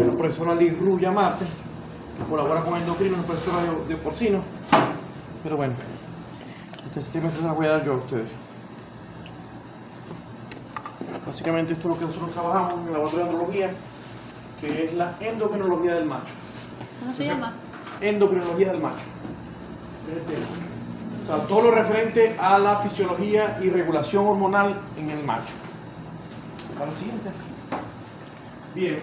la profesora Liz Rulla Marte, que colabora con endocrinos, una profesora de porcino. Pero bueno, este sistema se lo voy a dar yo a ustedes. Básicamente esto es lo que nosotros trabajamos en el laboratorio de andrología, que es la endocrinología del macho. ¿Cómo se llama? Endocrinología del macho. O sea, todo lo referente a la fisiología y regulación hormonal en el macho. Para el siguiente. Bien,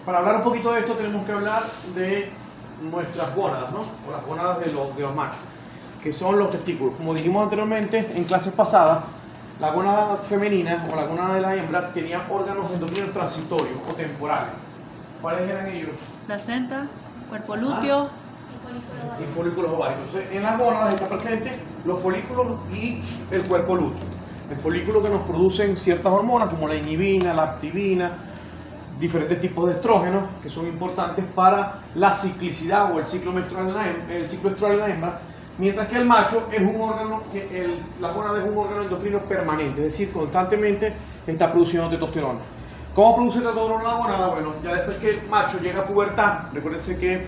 para hablar un poquito de esto tenemos que hablar de nuestras gónadas, ¿no? O las gónadas de los machos, que son los testículos. Como dijimos anteriormente en clases pasadas, la gónada femenina o la gónada de la hembra tenía órganos endocrinos transitorios o temporales. ¿Cuáles eran ellos? Placenta, cuerpo lúteo. Y folículos ováricos. Entonces, en las gónadas está presente los folículos y el cuerpo lúteo. El folículo que nos producen ciertas hormonas como la inhibina, la activina, diferentes tipos de estrógenos que son importantes para la ciclicidad o el ciclo menstrual el ciclo estral en la hembra, mientras que el macho es un órgano la gónada es un órgano endocrino permanente, es decir, constantemente está produciendo testosterona. ¿Cómo produce testosterona la gónada? Bueno, ya después que el macho llega a pubertad, recuérdense que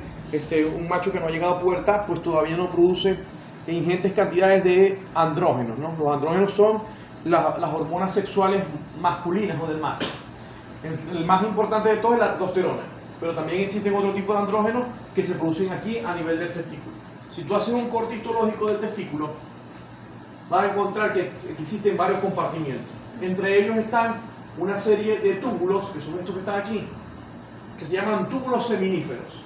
un macho que no ha llegado a pubertad pues todavía no produce ingentes cantidades de andrógenos, ¿no? Los andrógenos son las hormonas sexuales masculinas o del macho. El más importante de todo es la testosterona, pero también existen otro tipo de andrógenos que se producen aquí a nivel del testículo. Si tú haces un corte histológico del testículo, vas a encontrar que existen varios compartimientos. Entre ellos están una serie de túbulos, que son estos que están aquí, que se llaman túbulos seminíferos.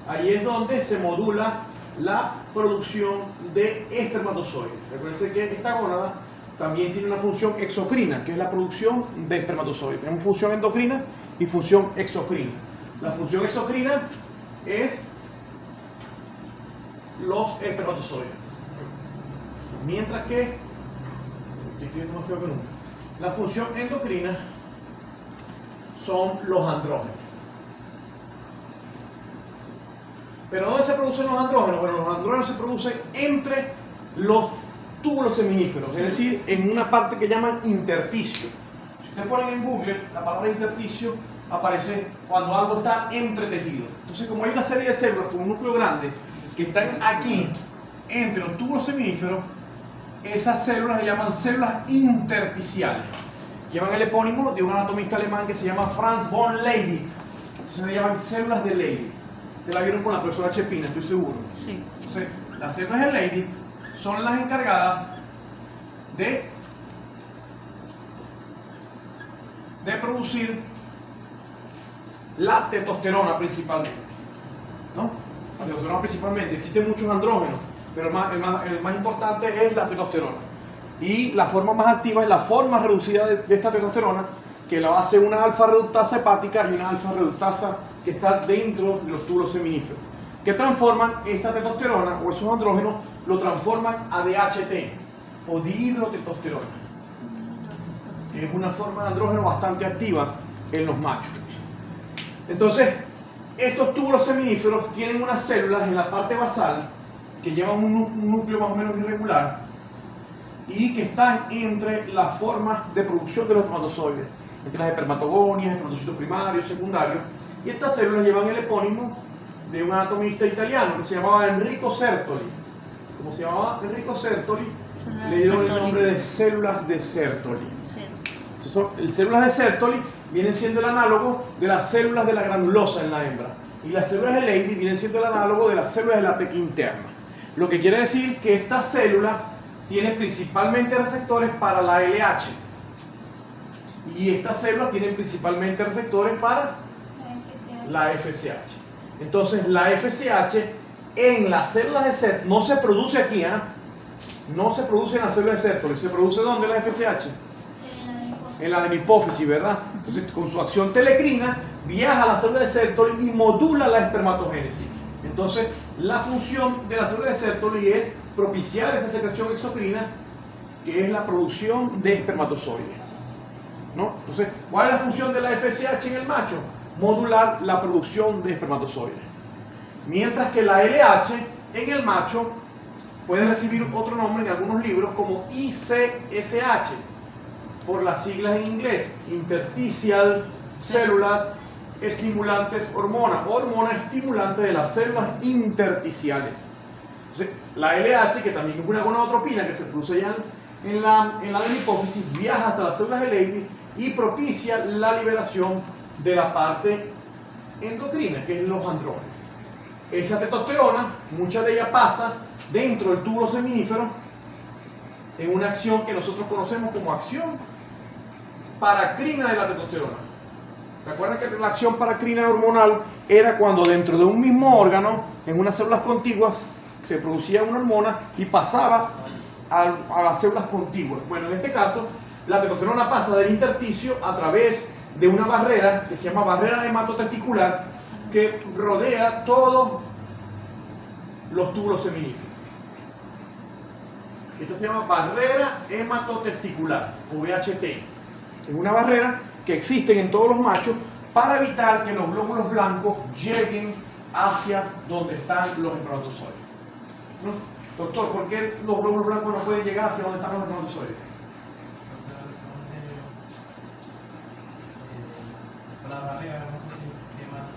Ahí es donde se modula la producción de espermatozoides. Recuerden que esta gónada también tiene una función exocrina, que es la producción de espermatozoides. Tenemos función endocrina y función exocrina. La función exocrina es los espermatozoides. Mientras que, la función endocrina son los andrógenos. ¿Pero dónde se producen los andrógenos? Bueno, los andrógenos se producen entre los túbulos seminíferos, es decir, en una parte que llaman intersticio. Si ustedes ponen en Google la palabra intersticio, aparece cuando algo está entretejido. Entonces, como hay una serie de células con un núcleo grande que están aquí, entre los túbulos seminíferos, esas células se llaman células intersticiales. Llevan el epónimo de un anatomista alemán que se llama Franz von Leydig. Entonces se llaman células de Leydig. Ustedes la vieron con la profesora Chepina, estoy seguro. Sí. Entonces, las células de Leydig son las encargadas de producir la testosterona principalmente, ¿no? La testosterona principalmente. Existen muchos andrógenos, pero el más importante es la testosterona. Y la forma más activa es la forma reducida de esta testosterona, que la hace una alfa-reductasa hepática y una alfa-reductasa que está dentro de los túbulos seminíferos, que transforman esta testosterona o esos andrógenos, lo transforman a DHT o dihidrotestosterona, que es una forma de andrógeno bastante activa en los machos. Entonces, estos túbulos seminíferos tienen unas células en la parte basal que llevan un núcleo más o menos irregular y que están entre las formas de producción de los espermatozoides, entre las espermatogonias, espermatocitos primarios, secundarios, y estas células llevan el epónimo de un anatomista italiano que se llamaba Enrico Sertoli. Como se llamaba Enrico Sertoli, le dieron el nombre de células de Sertoli. Entonces, las células de Sertoli vienen siendo el análogo de las células de la granulosa en la hembra, y las células de Leydig vienen siendo el análogo de las células de la teca interna. Lo que quiere decir que esta célula tiene principalmente receptores para la LH, y estas células tienen principalmente receptores para la FSH. Entonces, la FSH en las células de Sertoli no se produce aquí, no se produce en las células de Sertoli. ¿Se produce dónde la FSH? En la adipófisis, ¿verdad? Entonces, con su acción telecrina, viaja a la célula de Sertoli y modula la espermatogénesis. Entonces, la función de la célula de Sertoli es propiciar esa secreción exocrina, que es la producción de espermatozoides, ¿no? Entonces, ¿cuál es la función de la FSH en el macho? Modular la producción de espermatozoides. Mientras que la LH en el macho puede recibir otro nombre en algunos libros como ICSH, por las siglas en inglés, Interstitial Cellular estimulantes hormona, hormona estimulante de las células intersticiales. Entonces, la LH, que también es una gonadotropina que se produce ya en la hipófisis, viaja hasta las células de Leydig y propicia la liberación de la parte endocrina, que es los andrógenos. Esa testosterona, mucha de ella pasa dentro del túbulo seminífero en una acción que nosotros conocemos como acción paracrina de la testosterona. ¿Se acuerdan que la acción paracrina hormonal era cuando dentro de un mismo órgano, en unas células contiguas, se producía una hormona y pasaba a las células contiguas? Bueno, en este caso, la testosterona pasa del intersticio a través de una barrera que se llama barrera hematotesticular que rodea todos los túbulos seminíferos. Esto se llama barrera hematotesticular, VHT. Es una barrera que existe en todos los machos para evitar que los glóbulos blancos lleguen hacia donde están los espermatozoides. ¿No? Doctor, ¿por qué los glóbulos blancos no pueden llegar hacia donde están los espermatozoides?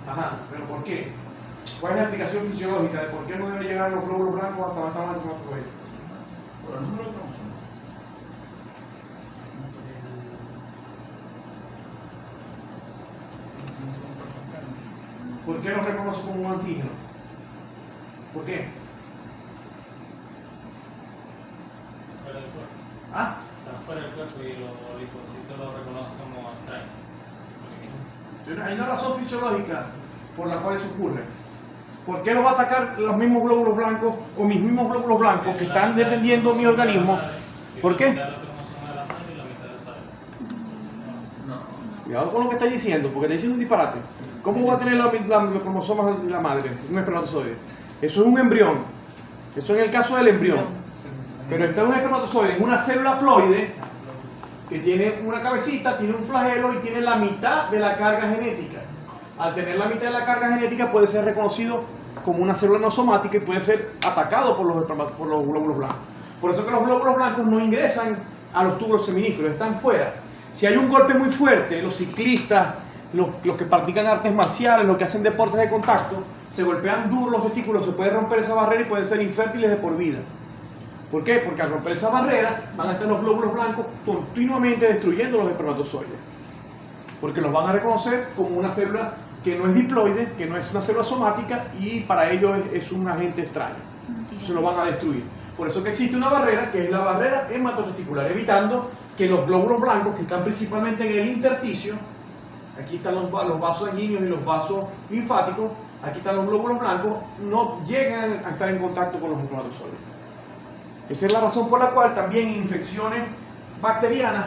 Ajá, pero ¿por qué? ¿Cuál es la explicación fisiológica de por qué no deben llegar los glóbulos blancos hasta donde están los espermatozoides? Por el número de cromosomas. ¿Por qué los reconoce como un antígeno? ¿Por qué? Fuera del cuerpo. ¿Ah? Están fuera del cuerpo y los linfocitos lo reconocen como extraños. Hay una razón fisiológica por la cual eso ocurre. ¿Por qué los va a atacar los mismos glóbulos blancos o mis mismos glóbulos blancos que están defendiendo mi organismo? ¿Por qué? Cuidado con lo que está diciendo, porque te diciendo un disparate. ¿Cómo va a tener los cromosomas de la madre, un espermatozoide? Eso es un embrión. Eso en el caso del embrión. Pero está un espermatozoide en una célula ploide que tiene una cabecita, tiene un flagelo y tiene la mitad de la carga genética. Al tener la mitad de la carga genética puede ser reconocido como una célula no somática y puede ser atacado por los glóbulos blancos. Por eso que los glóbulos blancos no ingresan a los túbulos seminíferos, están fuera. Si hay un golpe muy fuerte, los ciclistas, los que practican artes marciales, los que hacen deportes de contacto, se golpean duros los testículos, se puede romper esa barrera y pueden ser infértiles de por vida. ¿Por qué? Porque al romper esa barrera van a estar los glóbulos blancos continuamente destruyendo los espermatozoides. Porque los van a reconocer como una célula que no es diploide, que no es una célula somática y para ellos es un agente extraño. Se lo van a destruir. Por eso que existe una barrera que es la barrera hematotesticular, evitando que los glóbulos blancos que están principalmente en el intersticio, aquí están los vasos sanguíneos y los vasos linfáticos, aquí están los glóbulos blancos, no lleguen a estar en contacto con los espermatozoides. Esa es la razón por la cual también infecciones bacterianas,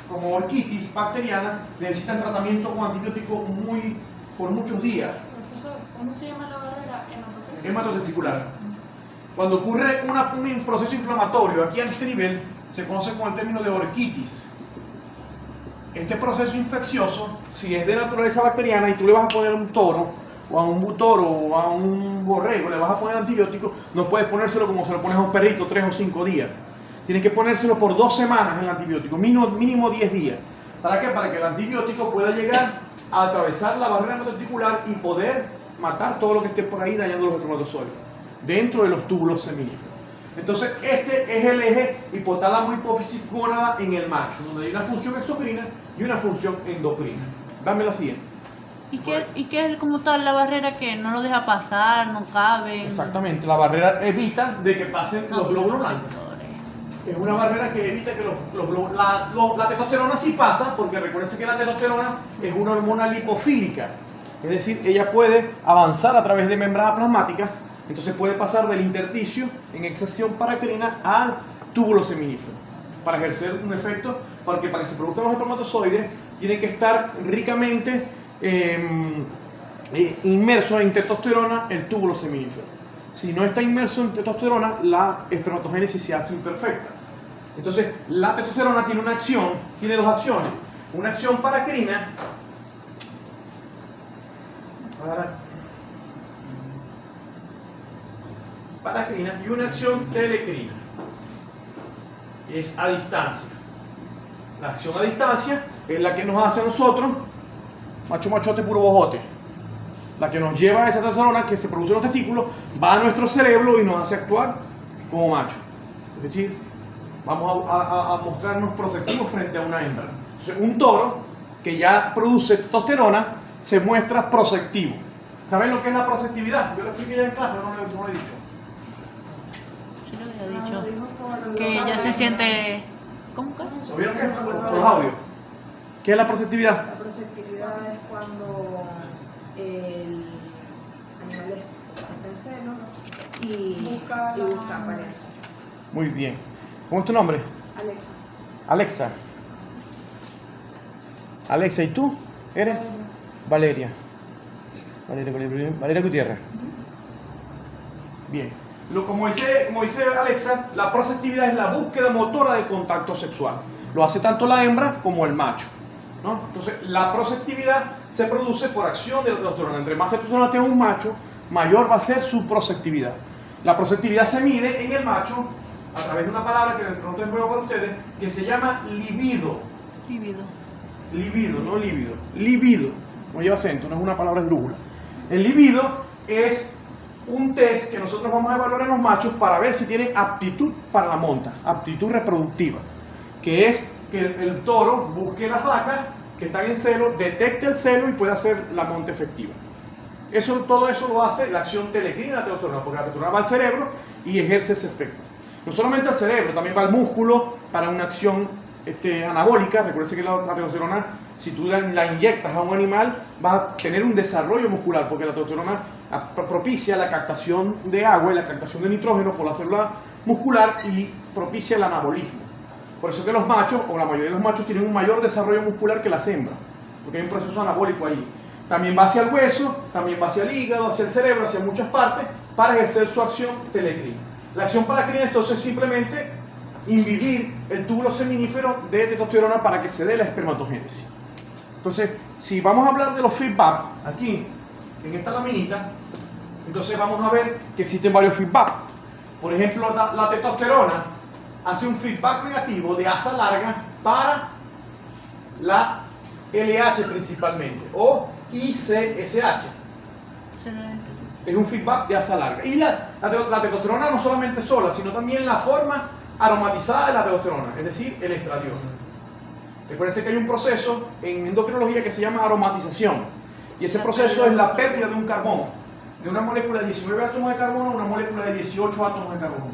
como orquitis bacteriana, necesitan tratamiento con antibióticos por muchos días. Profesor, ¿cómo se llama la barrera hematotesticular? Hematotesticular. Cuando ocurre un proceso inflamatorio aquí a este nivel, se conoce con el término de orquitis. Este proceso infeccioso, si es de naturaleza bacteriana y tú le vas a poner un toro, o a un toro, o a un borrego, le vas a poner antibiótico, no puedes ponérselo como se lo pones a un perrito 3 o 5 días. Tienes que ponérselo por 2 semanas el antibiótico, mínimo 10 días. ¿Para qué? Para que el antibiótico pueda llegar a atravesar la barrera hematotesticular y poder matar todo lo que esté por ahí dañando los espermatozoides dentro de los túbulos seminíferos. Entonces, este es el eje hipotálamo hipófisis gónada en el macho, donde hay una función exocrina y una función endocrina. Dame la siguiente. ¿Y qué es como tal la barrera que no lo deja pasar, no cabe? Exactamente, la barrera evita de que pasen los glóbulos blancos. Es una barrera que evita que la testosterona sí pasa, porque recuerden que la testosterona es una hormona lipofílica. Es decir, ella puede avanzar a través de membranas plasmáticas, entonces puede pasar del intersticio en excepción paracrina al túbulo seminífero para ejercer un efecto, porque para que se produzcan los espermatozoides tiene que estar ricamente inmerso en testosterona el túbulo seminífero. Si no está inmerso en testosterona, la espermatogénesis se hace imperfecta. Entonces, la testosterona tiene una acción, tiene 2 acciones. Una acción paracrina y una acción telecrina. Es a distancia. La acción a distancia es la que nos hace a nosotros macho machote, puro bojote. La que nos lleva a esa testosterona que se produce en los testículos, va a nuestro cerebro y nos hace actuar como macho. Es decir, vamos a mostrarnos proceptivos frente a una hembra. Entonces, un toro que ya produce testosterona se muestra proceptivo. ¿Saben lo que es la proceptividad? Yo lo expliqué ya en clase, no lo he dicho. Sí lo había dicho. Que ella se siente... ¿Cómo que? ¿Lo vieron qué es? Por los audios. ¿Qué es la proceptividad? La proceptividad es cuando el animal está en celo y busca parejas. Muy bien. ¿Cómo es tu nombre? Alexa. Alexa. Alexa, ¿y tú? ¿Eres? Valeria. Valeria Gutiérrez. Bien. Como dice Alexa, la proceptividad es la búsqueda motora de contacto sexual. Lo hace tanto la hembra como el macho, ¿no? Entonces, la proceptividad se produce por acción de la testosterona. Entre más testosterona tenga un macho, mayor va a ser su proceptividad. La proceptividad se mide en el macho a través de una palabra que de pronto es nueva para ustedes, que se llama libido. Libido, no líbido. Libido. No lleva acento, no es una palabra esdrújula. El libido es un test que nosotros vamos a evaluar en los machos para ver si tienen aptitud para la monta, aptitud reproductiva, que es que el toro busque las vacas que están en celo, detecte el celo y pueda hacer la monta efectiva. Todo eso lo hace la acción telecrina de la testosterona, porque la testosterona va al cerebro y ejerce ese efecto. No solamente al cerebro, también va al músculo para una acción anabólica. Recuerden que la testosterona, si tú la inyectas a un animal, vas a tener un desarrollo muscular, porque la testosterona propicia la captación de agua y la captación de nitrógeno por la célula muscular y propicia el anabolismo. Por eso que los machos, o la mayoría de los machos, tienen un mayor desarrollo muscular que las hembras, porque hay un proceso anabólico ahí. También va hacia el hueso, también va hacia el hígado, hacia el cerebro, hacia muchas partes, para ejercer su acción telecrina. La acción paracrina entonces simplemente inhibir el túbulo seminífero de testosterona para que se dé la espermatogénesis. Entonces, si vamos a hablar de los feedback, aquí, en esta laminita, entonces vamos a ver que existen varios feedback. Por ejemplo, la testosterona hace un feedback negativo de asa larga para la LH principalmente, o ICSH. Es un feedback de asa larga. Y la testosterona no solamente sola, sino también la forma aromatizada de la testosterona, es decir, el estradiol. Recuerden que hay un proceso en endocrinología que se llama aromatización, y ese proceso es la pérdida de un carbono, de una molécula de 19 átomos de carbono a una molécula de 18 átomos de carbono.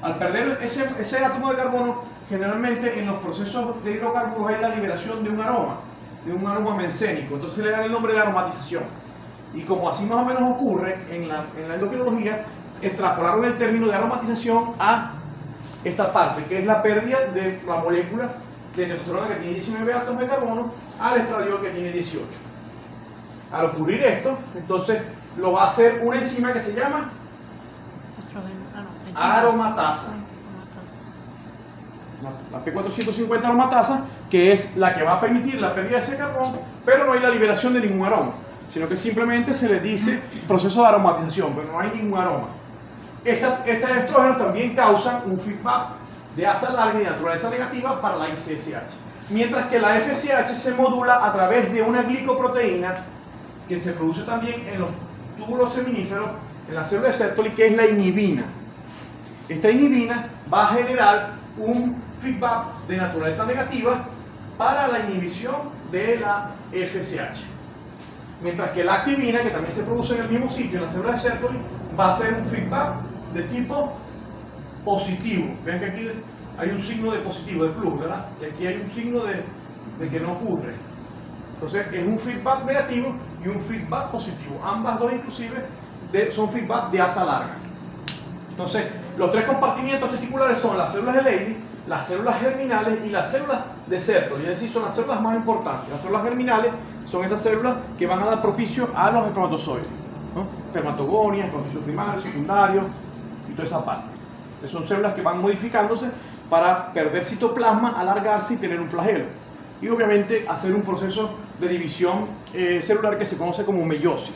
Al perder ese átomo de carbono, generalmente en los procesos de hidrocarburos hay la liberación de un aroma mencénico, entonces se le da el nombre de aromatización. Y como así más o menos ocurre en la endocrinología, extrapolaron el término de aromatización a esta parte, que es la pérdida de la molécula de testosterona que tiene 19 átomos de carbono al estradiol que tiene 18. Al ocurrir esto, entonces lo va a hacer una enzima que se llama aromatasa. La P450 aromatasa, que es la que va a permitir la pérdida de ese carbón, pero no hay la liberación de ningún aroma, sino que simplemente se le dice proceso de aromatización, pero no hay ningún aroma. Estos estrógenos también causan un feedback de asa larga y de naturaleza negativa para la ICSH, mientras que la FSH se modula a través de una glicoproteína que se produce también en los túbulos seminíferos, en la célula de Sertoli, que es la inhibina. Esta inhibina va a generar un feedback de naturaleza negativa para la inhibición de la FSH. Mientras que la activina, que también se produce en el mismo sitio, en la célula de Sertoli, va a ser un feedback de tipo positivo. Ven que aquí hay un signo de positivo, de plus, ¿verdad? Y aquí hay un signo de que no ocurre. Entonces es un feedback negativo y un feedback positivo. Ambas dos inclusive son feedback de asa larga. Entonces, los tres compartimientos testiculares son las células de Leydig, las células germinales y las células de Sertoli, es decir, son las células más importantes. Las células germinales son esas células que van a dar propicio a los espermatozoides, ¿no? Espermatogonias, espermatozoides primarios, secundarios y toda esa parte. Entonces, son células que van modificándose para perder citoplasma, alargarse y tener un flagelo. Y obviamente hacer un proceso de división celular que se conoce como meiosis.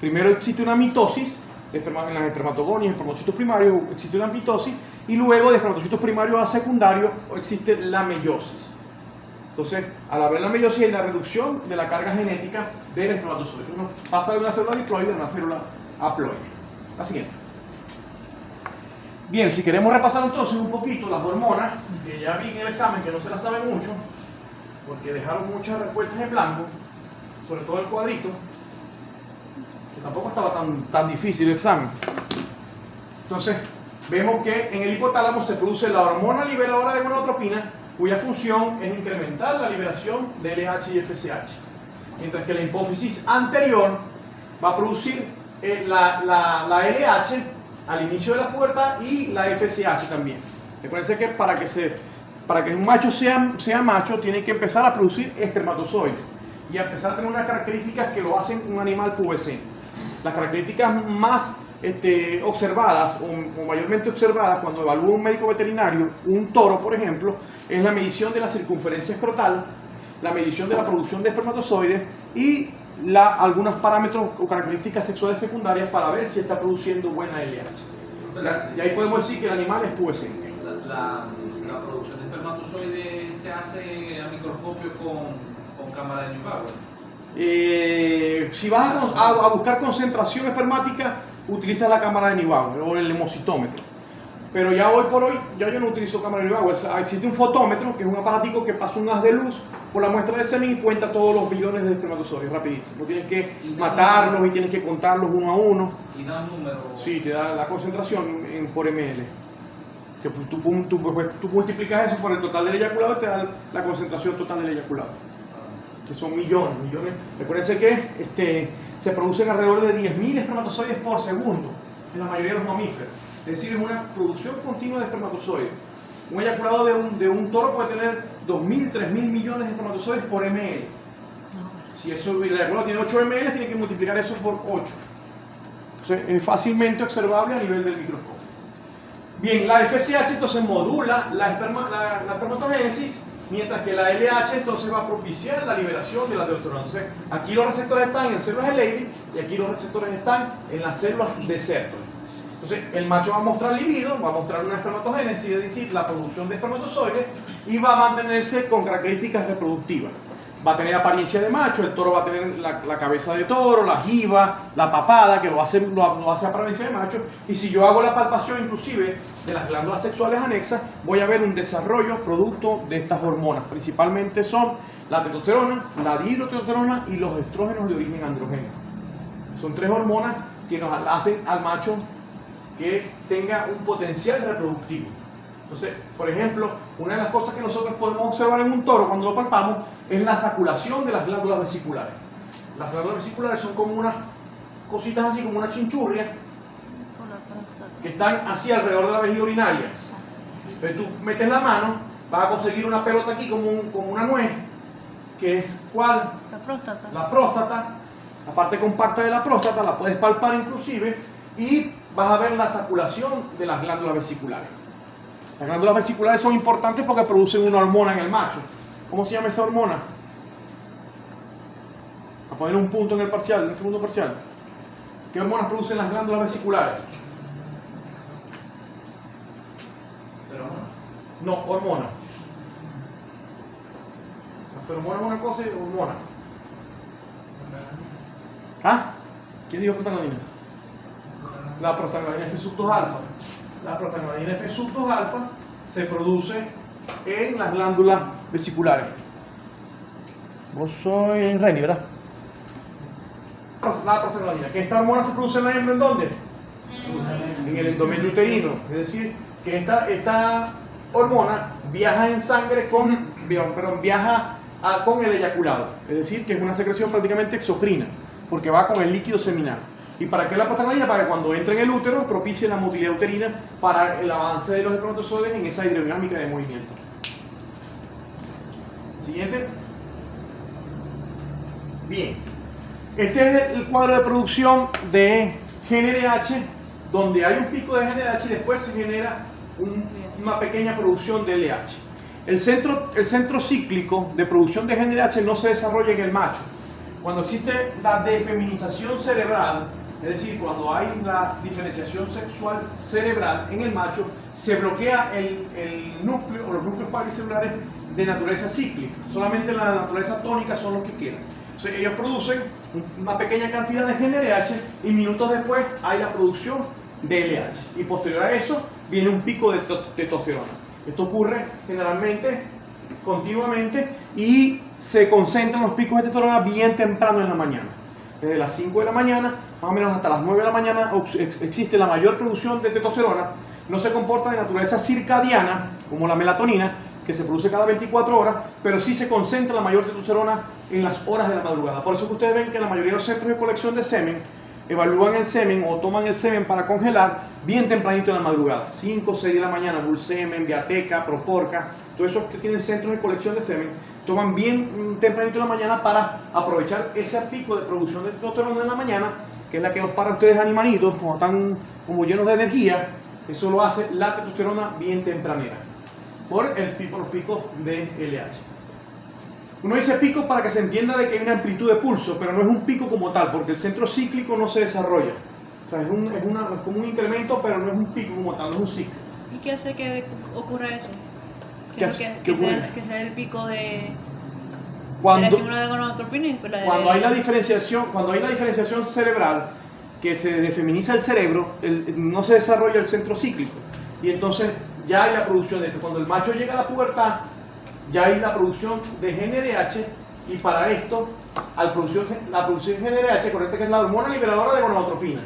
Primero existe una mitosis en las espermatogonias, espermatocitos primarios, existe una mitosis, y luego de espermatocitos primarios a secundarios existe la meiosis. Entonces, al haber la meiosis hay la reducción de la carga genética del espermatozoide. Uno pasa de una célula diploide a una célula haploide. La siguiente. Bien, si queremos repasar entonces un poquito las hormonas, que ya vi en el examen que no se las saben mucho, porque dejaron muchas respuestas en blanco, sobre todo el cuadrito, que tampoco estaba tan difícil el examen. Entonces, vemos que en el hipotálamo se produce la hormona liberadora de gonadotropina, cuya función es incrementar la liberación de LH y FSH. Mientras que la hipófisis anterior va a producir la LH al inicio de la pubertad y la FSH también. Recuerden que para que un macho sea macho, tiene que empezar a producir espermatozoides y a empezar a tener unas características que lo hacen un animal pubescente. Las características más observadas o mayormente observadas cuando evalúa un médico veterinario un toro, por ejemplo, es la medición de la circunferencia escrotal, la medición de la producción de espermatozoides y algunos parámetros o características sexuales secundarias para ver si está produciendo buena LH. Y ahí podemos decir que el animal es pubescente. La producción de espermatozoides se hace a microscopio con cámara de Neubauer. Si vas a buscar concentración espermática, utiliza la cámara de Neubauer o el hemocitómetro. Pero ya hoy por hoy, yo no utilizo cámara de Neubauer. Existe un fotómetro, que es un aparatico que pasa un haz de luz por la muestra de semen y cuenta todos los billones de espermatozoides rapidito. No tienes que matarlos y tienes que contarlos uno a uno. Y da un número. Sí, te da la concentración por ml. Que tú multiplicas eso por el total del eyaculado y te da la concentración total del eyaculado. Que son millones. Recuérdense que se producen alrededor de 10.000 espermatozoides por segundo en la mayoría de los mamíferos. Es decir, es una producción continua de espermatozoides. Un eyaculado de un toro puede tener 2.000, 3.000 millones de espermatozoides por ml. Si el eyaculado tiene 8 ml, tiene que multiplicar eso por 8. Entonces, es fácilmente observable a nivel del microscopio. Bien, la FSH entonces modula la espermatogénesis, mientras que la LH entonces va a propiciar la liberación de la testosterona. Entonces, aquí los receptores están en células de Leydig y aquí los receptores están en las células de Sertoli. Entonces, el macho va a mostrar libido, va a mostrar una espermatogénesis, es decir, la producción de espermatozoides, y va a mantenerse con características reproductivas. Va a tener apariencia de macho, el toro va a tener la cabeza de toro, la jiba, la papada, que lo hace apariencia de macho, y si yo hago la palpación inclusive de las glándulas sexuales anexas, voy a ver un desarrollo producto de estas hormonas. Principalmente son la testosterona, la dihidrotestosterona y los estrógenos de origen androgénico. Son 3 hormonas que nos hacen al macho que tenga un potencial reproductivo. Entonces, por ejemplo, una de las cosas que nosotros podemos observar en un toro cuando lo palpamos es la saculación de las glándulas vesiculares. Las glándulas vesiculares son como unas cositas así, como una chinchurria, que están así alrededor de la vejiga urinaria. Entonces tú metes la mano, vas a conseguir una pelota aquí como una nuez, que es ¿cuál? La próstata. La próstata, la parte compacta de la próstata, la puedes palpar inclusive, y vas a ver la saculación de las glándulas vesiculares. Las glándulas vesiculares son importantes porque producen una hormona en el macho. ¿Cómo se llama esa hormona? A poner un punto en el parcial, en el segundo parcial. ¿Qué hormonas producen las glándulas vesiculares? No, hormona. La feromona es una cosa y hormona. ¿Ah? ¿Quién dijo prostaglandina? La prostaglandina F-suctos alfa. La prostaglandina F-suctos alfa se produce en las glándulas vesiculares. Vos sois Reni, ¿verdad? La prostaglandina. ¿Que esta hormona se produce en la hembra en dónde? En el endometrio uterino. Es decir, que esta hormona viaja en sangre con el eyaculado. Es decir, que es una secreción prácticamente exocrina, porque va con el líquido seminal. ¿Y para qué la prostaglandina? Para que cuando entre en el útero propicie la motilidad uterina para el avance de los espermatozoides en esa hidrodinámica de movimiento. Siguiente. Bien. Este es el cuadro de producción de GNRH, donde hay un pico de GNRH y después se genera una pequeña producción de LH. El centro cíclico de producción de GNRH no se desarrolla en el macho. Cuando existe la defeminización cerebral, es decir, cuando hay la diferenciación sexual cerebral en el macho, se bloquea el núcleo o los núcleos pavicelulares de naturaleza cíclica, solamente la naturaleza tónica son los que quedan. Entonces, ellos producen una pequeña cantidad de GnRH y minutos después hay la producción de LH. Y posterior a eso viene un pico de testosterona. Esto ocurre generalmente, continuamente, y se concentran los picos de testosterona bien temprano en la mañana. Desde las 5 de la mañana, más o menos hasta las 9 de la mañana, existe la mayor producción de testosterona. No se comporta de naturaleza circadiana, como la melatonina, que se produce cada 24 horas, pero sí se concentra la mayor testosterona en las horas de la madrugada. Por eso que ustedes ven que la mayoría de los centros de colección de semen evalúan el semen o toman el semen para congelar bien tempranito en la madrugada, 5 o 6 de la mañana. Bulsemen, Viateca, Proporca, todos esos que tienen centros de colección de semen, toman bien tempranito en la mañana para aprovechar ese pico de producción de testosterona en la mañana, que es la que os para ustedes animalitos, como están como llenos de energía. Eso lo hace la testosterona bien tempranera, por los picos de LH. Uno dice pico para que se entienda de que hay una amplitud de pulso, pero no es un pico como tal, porque el centro cíclico no se desarrolla. O sea, es como un incremento, pero no es un pico como tal, no es un ciclo. ¿Y qué hace que ocurra eso? ¿Qué ocurre? Que sea el pico de la Cuando, estímulo de gonadotropina y después la de... cuando hay la diferenciación cerebral, que se defeminiza el cerebro, no se desarrolla el centro cíclico. Y entonces ya hay la producción de esto. Cuando el macho llega a la pubertad, ya hay la producción de GnRH, y para esto, la producción de GnRH, correcta, que es la hormona liberadora de gonadotropina,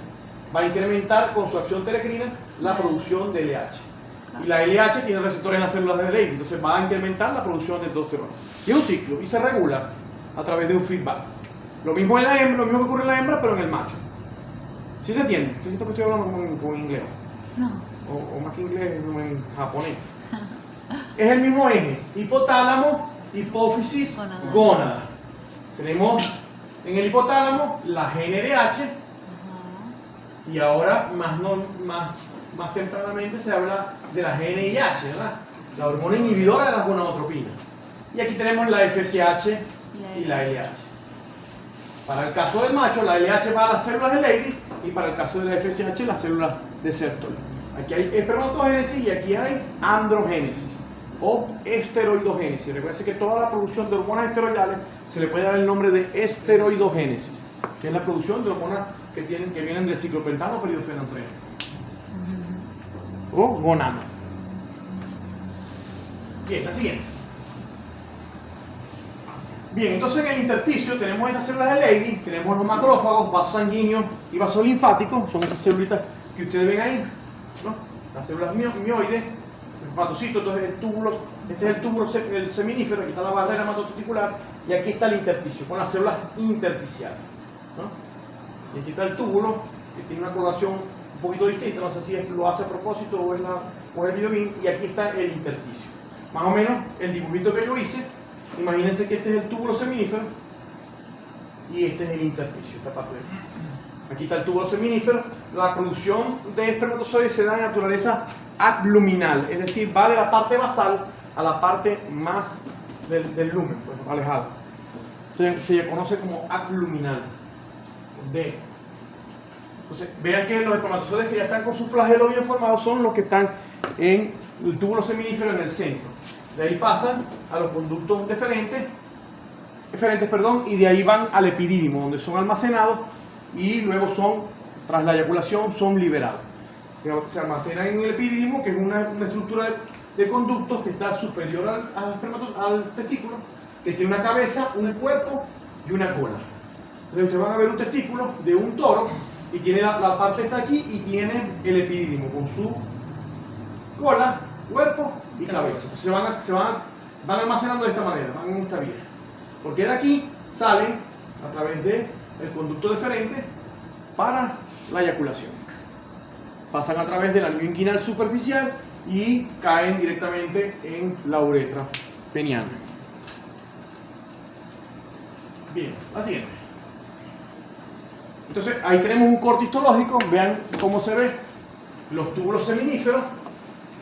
va a incrementar con su acción terecrina la producción de LH. Y la LH tiene receptores en las células de Leydig, entonces va a incrementar la producción de testosterona. Y es un ciclo, y se regula a través de un feedback. Lo mismo en la hembra, lo mismo que ocurre en la hembra, pero en el macho. ¿Sí se entiende? Esto que estoy hablando con inglés. No. O más que inglés, en japonés. Es el mismo eje: hipotálamo, hipófisis, gónada. Tenemos en el hipotálamo la GnRH, y ahora más tempranamente se habla de la GNIH, ¿verdad? La hormona inhibidora de la gonadotropina. Y aquí tenemos la FSH y la LH. Para el caso del macho, la LH va a las células de Leydig, y para el caso de la FSH, las células de Sertoli. Aquí hay espermatogénesis y aquí hay androgénesis o esteroidogénesis. Recuerden que toda la producción de hormonas esteroidales se le puede dar el nombre de esteroidogénesis, que es la producción de hormonas que vienen del ciclopentano o peridofenantreno o gonana. Bien, la siguiente. Bien, entonces en el intersticio tenemos estas células de Leydig, tenemos los macrófagos, vasos sanguíneos y vasos linfáticos, son esas célulitas que ustedes ven ahí, ¿no? Las células mioides, el hepatocito, entonces este es el túbulo el seminífero, aquí está la barrera hematotesticular, y aquí está el intersticio, con las células intersticiales, ¿no? Y aquí está el túbulo, que tiene una coloración un poquito distinta, no sé si lo hace a propósito o es el videobeam, y aquí está el intersticio. Más o menos el dibujito que yo hice. Imagínense que este es el túbulo seminífero y este es el intersticio, esta parte de aquí. Aquí está el túbulo seminífero. La producción de espermatozoides se da de naturaleza abluminal, es decir, va de la parte basal a la parte más del lumen, pues, alejada. Se conoce como abluminal. Entonces, vean que los espermatozoides que ya están con su flagelo bien formado son los que están en el túbulo seminífero en el centro. De ahí pasan a los conductos deferentes, y de ahí van al epidídimo, donde son almacenados y luego tras la eyaculación, son liberados. Se almacenan en el epidídimo, que es una estructura de conductos que está superior al testículo, que tiene una cabeza, un cuerpo y una cola. Entonces ustedes van a ver un testículo de un toro y tiene la parte está aquí y tiene el epidídimo con su cola, cuerpo y cabeza. Entonces se van almacenando de esta manera, van en esta vía. Porque de aquí salen a través del conducto deferente para la eyaculación. Pasan a través del anillo inguinal superficial y caen directamente en la uretra peniana. Bien, la siguiente. Entonces ahí tenemos un corte histológico, vean cómo se ve los túbulos seminíferos.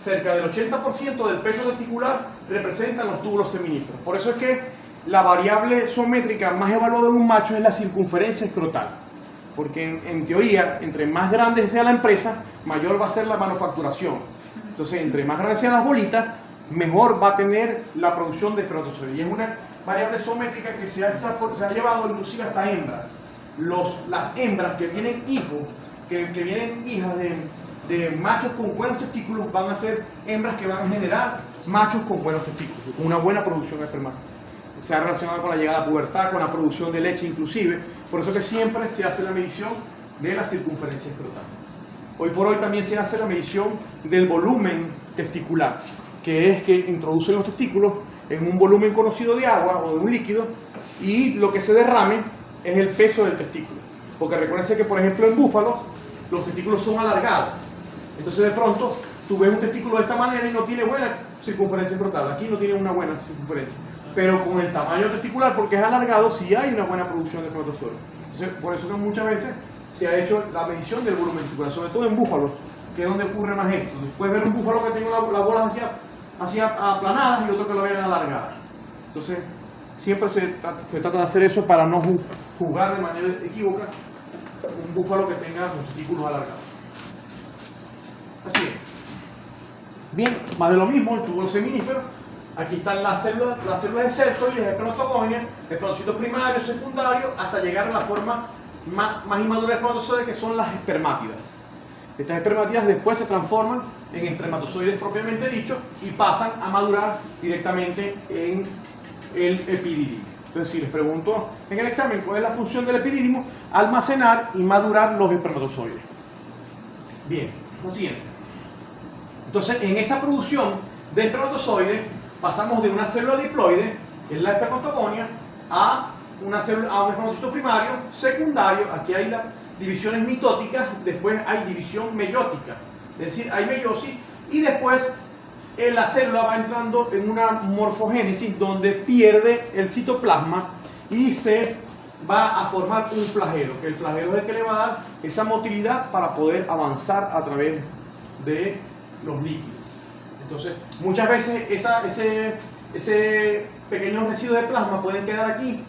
Cerca del 80% del peso testicular representan los túbulos seminíferos. Por eso es que la variable zoométrica más evaluada en un macho es la circunferencia escrotal. Porque en teoría, entre más grande sea la empresa, mayor va a ser la manufacturación. Entonces, entre más grandes sean las bolitas, mejor va a tener la producción de espermatozoides. Y es una variable zoométrica que se ha llevado inclusive hasta hembras. Las hembras que vienen hijos, que vienen hijas de machos con buenos testículos, van a ser hembras que van a generar machos con buenos testículos, con una buena producción de espermatozoides. Se ha relacionado con la llegada a pubertad, con la producción de leche inclusive. Por eso que siempre se hace la medición de la circunferencia escrotal. Hoy por hoy también se hace la medición del volumen testicular, que es que introducen los testículos en un volumen conocido de agua o de un líquido, y lo que se derrame es el peso del testículo. Porque recuérdense que, por ejemplo, en búfalos los testículos son alargados. Entonces de pronto tú ves un testículo de esta manera y no tiene buena circunferencia escrotal. Aquí no tiene una buena circunferencia. Pero con el tamaño testicular, porque es alargado, sí hay una buena producción de espermatozoides. Entonces, por eso que muchas veces se ha hecho la medición del volumen testicular, sobre todo en búfalos, que es donde ocurre más esto. Puedes ver un búfalo que tenga las bolas hacia aplanadas y otro que lo vean alargadas. Entonces, siempre se trata de hacer eso para no juzgar de manera equívoca un búfalo que tenga los testículos alargados. Así es. Bien, más de lo mismo, el túbulo seminífero. Aquí están las células de Sertoli, de espermatogonia, espermatocitos primarios, secundarios, hasta llegar a la forma más inmadura de espermatozoides, que son las espermátidas. Estas espermátidas después se transforman en espermatozoides propiamente dichos y pasan a madurar directamente en el epidídimo. Entonces, si les pregunto en el examen cuál es la función del epidídimo, almacenar y madurar los espermatozoides. Bien, lo siguiente. Entonces, en esa producción de espermatozoides, pasamos de una célula diploide, que es la espermatogonia, a un espermatocito primario, secundario. Aquí hay las divisiones mitóticas, después hay división meiótica, es decir, hay meiosis, y después la célula va entrando en una morfogénesis donde pierde el citoplasma y se va a formar un flagelo, que el flagelo es el que le va a dar esa motilidad para poder avanzar a través de los líquidos. Entonces, muchas veces ese pequeños residuos de plasma pueden quedar aquí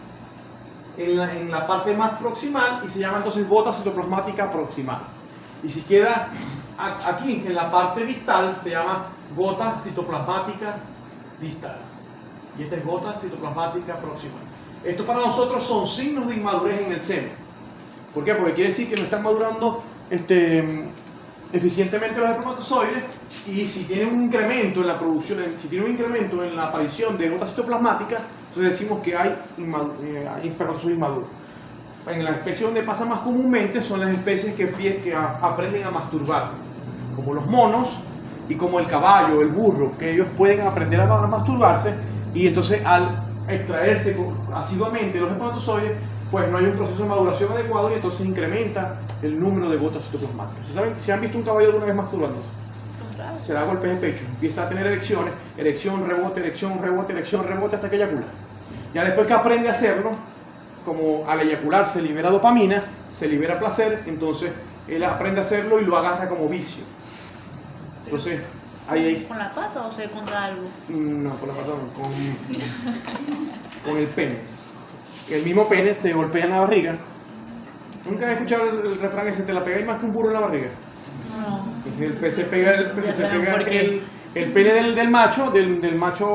en la parte más proximal y se llama entonces gota citoplasmática proximal. Y si queda aquí en la parte distal, se llama gota citoplasmática distal. Y esta es gota citoplasmática proximal. Esto para nosotros son signos de inmadurez en el seno. ¿Por qué? Porque quiere decir que no están madurando eficientemente los espermatozoides, y si tiene un incremento en la producción, si tiene un incremento en la aparición de gota citoplasmática, entonces decimos que hay espermatozoides inmaduros. En las especies donde pasa más comúnmente son las especies que aprenden a masturbarse, como los monos y como el caballo, el burro, que ellos pueden aprender a masturbarse, y entonces al extraerse asiduamente los espermatozoides, pues no hay un proceso de maduración adecuado y entonces incrementa el número de gotas citoplasmáticas. ¿Si han visto un caballo alguna vez masturbándose? Se da golpes de pecho, empieza a tener erecciones, erección, rebote, erección, rebote, erección, rebote, hasta que eyacula. Ya después que aprende a hacerlo, como al eyacular se libera dopamina, se libera placer, entonces él aprende a hacerlo y lo agarra como vicio. Entonces, ahí... ¿Con la pata o se contra algo? No, con la pata no, con el pene. El mismo pene se golpea en la barriga. ¿Nunca has escuchado el refrán ese, te la pegáis más que un burro en la barriga? No. Se pega el pene del macho